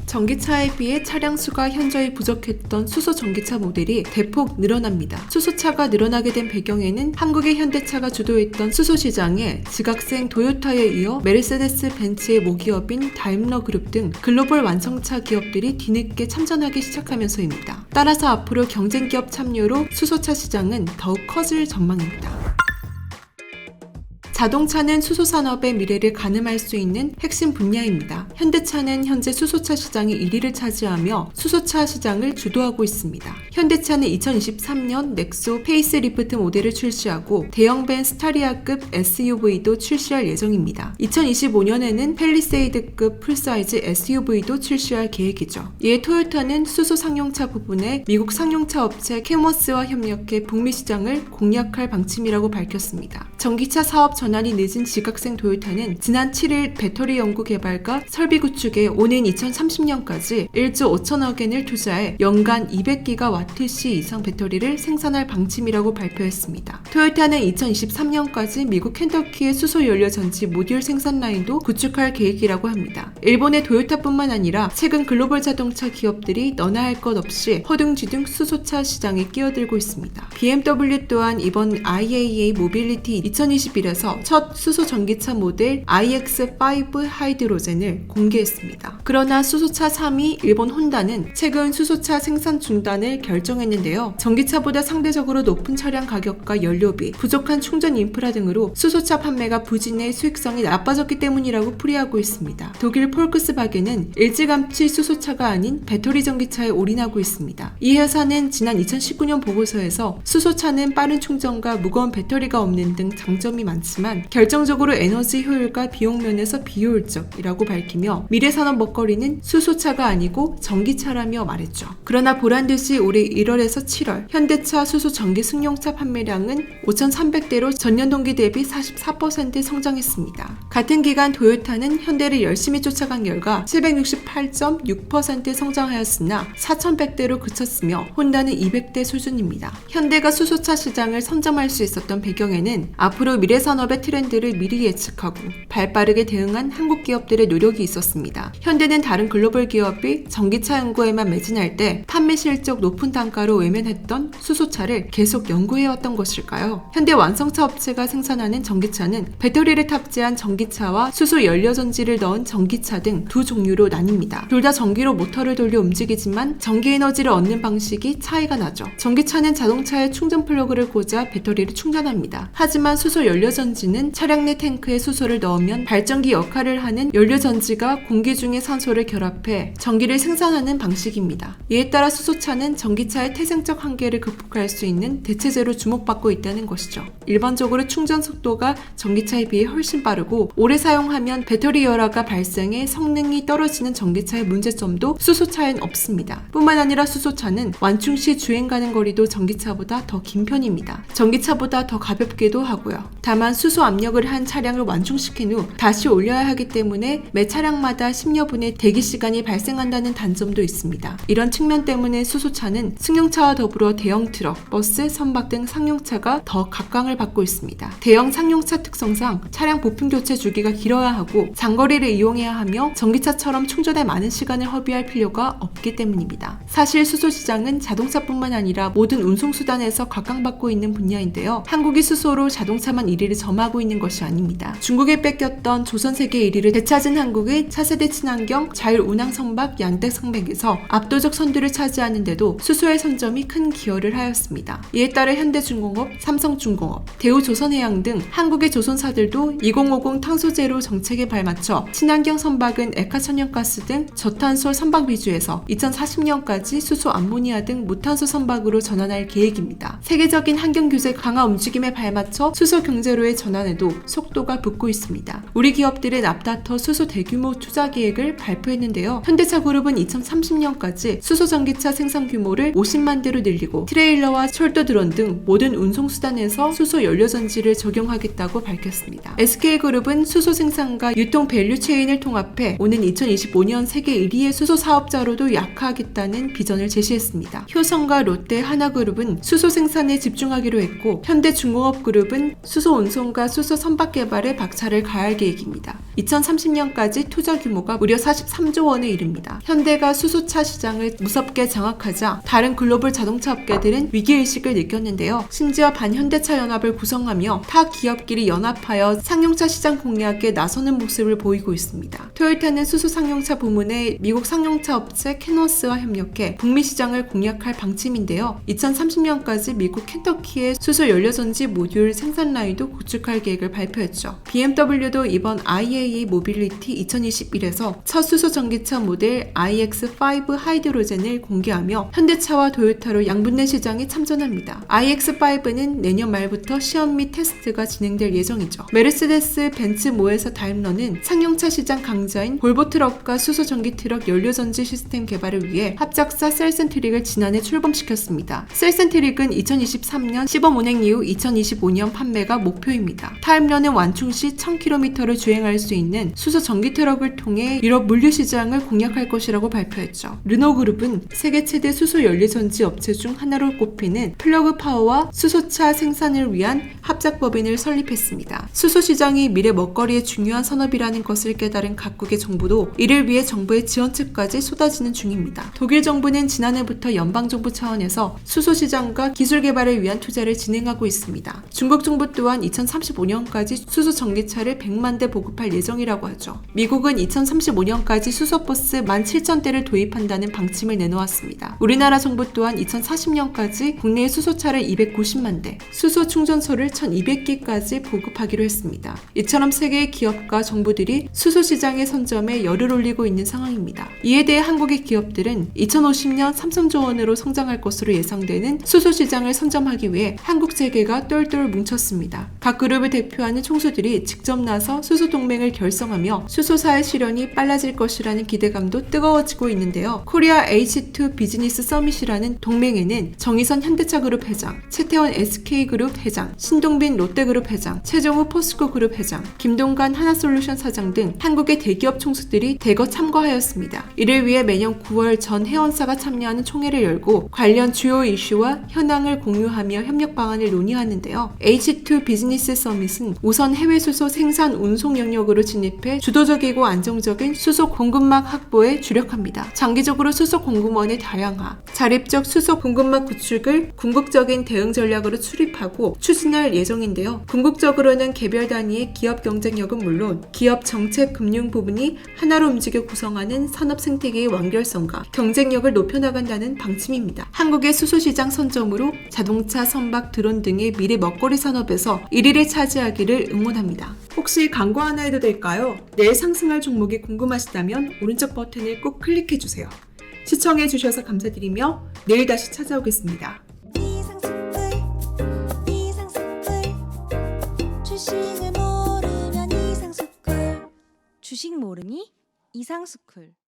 전기차에 비해 차량 수가 현저히 부족했던 수소 전기차 모델이 대폭 늘어납니다. 수소차가 늘어나게 된 배경에는 한국의 현대차가 주도했던 수소 시장에 지각생 도요타에 이어 메르세데스 벤츠의 모기업인 다임러 그룹 등 글로벌 완성차 기업들이 뒤늦게 참전하기 시작하면서입니다. 따라서 앞으로 경쟁 기업 참여로 수소차 시장은 더욱 커질 전망입니다. 자동차는 수소 산업의 미래를 가늠할 수 있는 핵심 분야입니다. 현대차는 현재 수소차 시장의 1위를 차지하며 수소차 시장을 주도하고 있습니다. 현대차는 2023년 넥소 페이스리프트 모델을 출시하고 대형밴 스타리아급 SUV도 출시할 예정입니다. 2025년에는 팰리세이드급 풀사이즈 SUV도 출시할 계획이죠. 이에 토요타는 수소 상용차 부분에 미국 상용차 업체 캐머스와 협력해 북미 시장을 공략할 방침이라고 밝혔습니다. 전기차 사업 전환이 늦은 지각생 도요타는 지난 7일 배터리 연구 개발과 설비 구축에 오는 2030년까지 1조 5천억 엔을 투자해 연간 200기가와트시 이상 배터리를 생산할 방침이라고 발표했습니다. 토요타는 2023년까지 미국 켄터키의 수소 연료 전지 모듈 생산 라인도 구축할 계획이라고 합니다. 일본의 토요타뿐만 아니라 최근 글로벌 자동차 기업들이 너나 할 것 없이 허둥지둥 수소차 시장에 끼어들고 있습니다. BMW 또한 이번 IAA 모빌리티 2021에서 첫 수소 전기차 모델 iX5 하이드로젠을 공개했습니다. 그러나 수소차 3위 일본 혼다는 최근 수소차 생산 중단을 결정했는데요. 전기차보다 상대적으로 높은 차량 가격과 연료비, 부족한 충전 인프라 등으로 수소차 판매가 부진해 수익성이 나빠졌기 때문이라고 풀이하고 있습니다. 독일 폴크스바겐은 일찌감치 수소차가 아닌 배터리 전기차에 올인하고 있습니다. 이 회사는 지난 2019년 보고서에서 수소차는 빠른 충전과 무거운 배터리가 없는 등 장점이 많지만 결정적으로 에너지 효율과 비용 면에서 비효율적이라고 밝히며 미래 산업 먹거리는 수소차가 아니고 전기차라며 말했죠. 그러나 보란듯이 올해 1월에서 7월 현대차 수소 전기 승용차 판매량은 5,300대로 전년 동기 대비 44% 성장했습니다. 같은 기간 도요타는 현대를 열심히 쫓아간 결과 768.6% 성장하였으나 4,100대로 그쳤으며 혼다는 200대 수준입니다. 현대가 수소차 시장을 선점할 수 있었던 배경에는 앞으로 미래 산업의 트렌드를 미리 예측하고 발빠르게 대응한 한국 기업들의 노력이 있었습니다. 현대는 다른 글로벌 기업이 전기차 연구에만 매진할 때 판매 실적 높은 단가로 외면했던 수소차를 계속 연구해왔던 것일까요? 현대 완성차 업체가 생산하는 전기차는 배터리를 탑재한 전기차와 수소 연료 전지를 넣은 전기차 등 두 종류로 나뉩니다. 둘 다 전기로 모터를 돌려 움직이지만 전기 에너지를 얻는 방식이 차이가 나죠. 전기차는 자동차에 충전 플러그를 꽂아 배터리를 충전합니다. 하지만 수소 연료 전지는 차량 내 탱크에 수소를 넣으면 발전기 역할을 하는 연료 전지가 공기 중에 산소를 결합해 전기를 생산하는 방식입니다. 이에 따라 수소차는 전기차의 태생적 한계를 극복할 수 있는 대체제로 주목받고 있다는 것이죠. 일반적으로 충전 속도가 전기차에 비해 훨씬 빠르고 오래 사용하면 배터리 열화가 발생해 성능이 떨어지는 전기차의 문제점도 수소차엔 없습니다. 뿐만 아니라 수소차는 완충 시 주행 가는 거리도 전기차보다 더 긴 편입니다. 전기차보다 더 가볍기도 하고요. 다만 수소 압력을 한 차량을 완충시킨 후 다시 올려야 하기 때문에 매 차량마다 10여 분의 대기 시간이 발생한다는 단점도 있습니다. 이런 측면 때문에 수소차는 승용차와 더불어 대형 트럭, 버스, 선박 등 상용차가 더 각광을 받고 있습니다. 대형 상용차 특성상 차량 부품 교체 주기가 길어야 하고 장거리를 이용해야 하며 전기차처럼 충전에 많은 시간을 허비할 필요가 없기 때문입니다. 사실 수소 시장은 자동차뿐만 아니라 모든 운송수단에서 각광받고 있는 분야인데요. 한국이 수소로 자동차만 1위를 점하고 있는 것이 아닙니다. 중국에 뺏겼던 조선 세계 1위를 되찾은 한국의 차세대 친환경 자율운항 선박 양대 산맥에서 압도적 선두를 차지하는데도 수소의 선점이 큰 기여를 하였습니다. 이에 따라 현대중공업, 삼성중공업, 대우조선해양 등 한국의 조선사들도 2050 탄소제로 정책에 발맞춰 친환경 선박은 액화천연가스 등 저탄소 선박 위주에서 2040년까지 수소 암모니아 등 무탄소 선박으로 전환할 계획입니다. 세계적인 환경규제 강화 움직임에 발맞춰 수소 경제로의 전환에도 속도가 붙고 있습니다. 우리 기업들은 앞다퉈 수소 대규모 투자 계획을 발표했는데요. 현대차 그룹은 2030년까지 수소 전기차 생산 규모를 50만 대로 늘리고 트레일러와 철도 드론 등 모든 운송수단에서 수소 연료전지를 적용하겠다고 밝혔습니다. SK그룹은 수소 생산과 유통 밸류체인을 통합해 오는 2025년 세계 1위의 수소 사업자로도 약화하겠다는 비전을 제시했습니다. 효성과 롯데, 하나그룹은 수소 생산에 집중하기로 했고 현대중공업그룹은 수소 운송과 수소 선박 개발에 박차를 가할 계획입니다. 2030년까지 투자 규모가 무려 43조 원에 이릅니다. 현대가 수소차 시장을 무섭게 장악하자 다른 글로벌 자동차 업계들은 위기의식을 느꼈는데요. 심지어 반현대차 연합을 구성하며 타 기업끼리 연합하여 상용차 시장 공략에 나서는 모습을 보이고 있습니다. 토요타는 수소 상용차 부문의 미국 상용차 업체 캐너스와 협력해 북미 시장을 공략할 방침인데요. 2030년까지 미국 켄터키의 수소 연료전지 모듈 생산 라인도 구축할 계획을 발표했죠. BMW도 이번 IAA 모빌리티 2021에서 첫 수소 전기차 모델 iX5 하이드로젠을 공개하며 현대차와 도요타로 양분된 시장에 참전합니다. iX5는 내년 말부터 시험 및 테스트가 진행될 예정이죠. 메르세데스 벤츠 모에서 다임러는 상용차 시장 강자인 볼보 트럭과 수소 전기 트럭 연료전지 시스템 개발을 위해 합작사 셀센트릭을 지난해 출범시켰습니다. 셀센트릭은 2023년 시범 운행 이후 2025년 판매가 목표입니다. 타임러는 완충 시 1000km를 주행할 수 있는 수소 전기 트럭을 통해 유럽 물류 시장을 공략할 것이라고 발표했죠. 르노그룹은 세계 최대 수소 연료전지 업체 중 하나로 꼽히는 플러그 파워와 수소차 생산을 위한 합작법인을 설립했습니다. 수소 시장이 미래 먹거리의 중요한 산업이라는 것을 깨달은 각국의 정부도 이를 위해 정부의 지원책까지 쏟아지는 중입니다. 독일 정부는 지난해부터 연방정부 차원에서 수소 시장과 기술 개발을 위한 투자를 진행하고 있습니다. 중국 정부 또한 2035년까지 수소 전기차를 100만 대 보급할 예정이라고 하죠. 미국은 2035년까지 수소버스 17,000대를 도입한다는 방침을 내놓았습니다. 우리나라 정부 또한 2040년까지 국내의 수소차를 290만 대, 수소 충전소를 1,200기까지 보급하기로 했습니다. 이처럼 세계의 기업과 정부들이 수소 시장의 선점에 열을 올리고 있는 상황입니다. 이에 대해 한국의 기업들은 2050년 3,000조 원으로 성장할 것으로 예상되는 수소 시장을 선점하기 위해 한국 재계가 똘똘 뭉쳤습니다. 각 그룹을 대표하는 총수들이 직접 나서 수소 동맹을 결성하며 수소사의 실현이 빨라질 것이라는 기대감도 뜨거워지고 있는데요. 코리아 H2 비즈니스 서밋이라는 동맹에는 정의선 현대차그룹 회장, 최태원 SK그룹 회장, 신동빈 롯데그룹 회장, 최종우 포스코그룹 회장, 김동관 하나솔루션 사장 등 한국의 대기업 총수들이 대거 참가하였습니다. 이를 위해 매년 9월 전 회원사가 참여하는 총회를 열고 관련 주요 이슈와 현황을 공유하며 협력 방안을 논의하는데요. H2 비즈니스 서밋은 우선 해외 수소 생산 운송 영역으로 진입해 주도적이고 안정적인 수소 공급망 확보에 주력합니다. 장기적으로 수소 공급원의 다양화, 자립적 수소 공급망 구축을 궁극적인 대응 전략으로 수립하고 추진할 예정인데요. 궁극적으로는 개별 단위의 기업 경쟁력은 물론 기업 정책 금융 부분이 하나로 움직여 구성하는 산업 생태계의 완결성과 경쟁력을 높여나간다는 방침입니다. 한국의 수소시장 선점으로 자동차, 선박, 드론 등의 미래 먹거리 산업에서 1위를 차지하기를 응원합니다. 혹시 광고 하나 해도 될까요? 내일 상승할 종목이 궁금하시다면 오른쪽 버튼을 꼭 클릭해주세요. 시청해주셔서 감사드리며 내일 다시 찾아오겠습니다. 주식 모르니 이상스쿨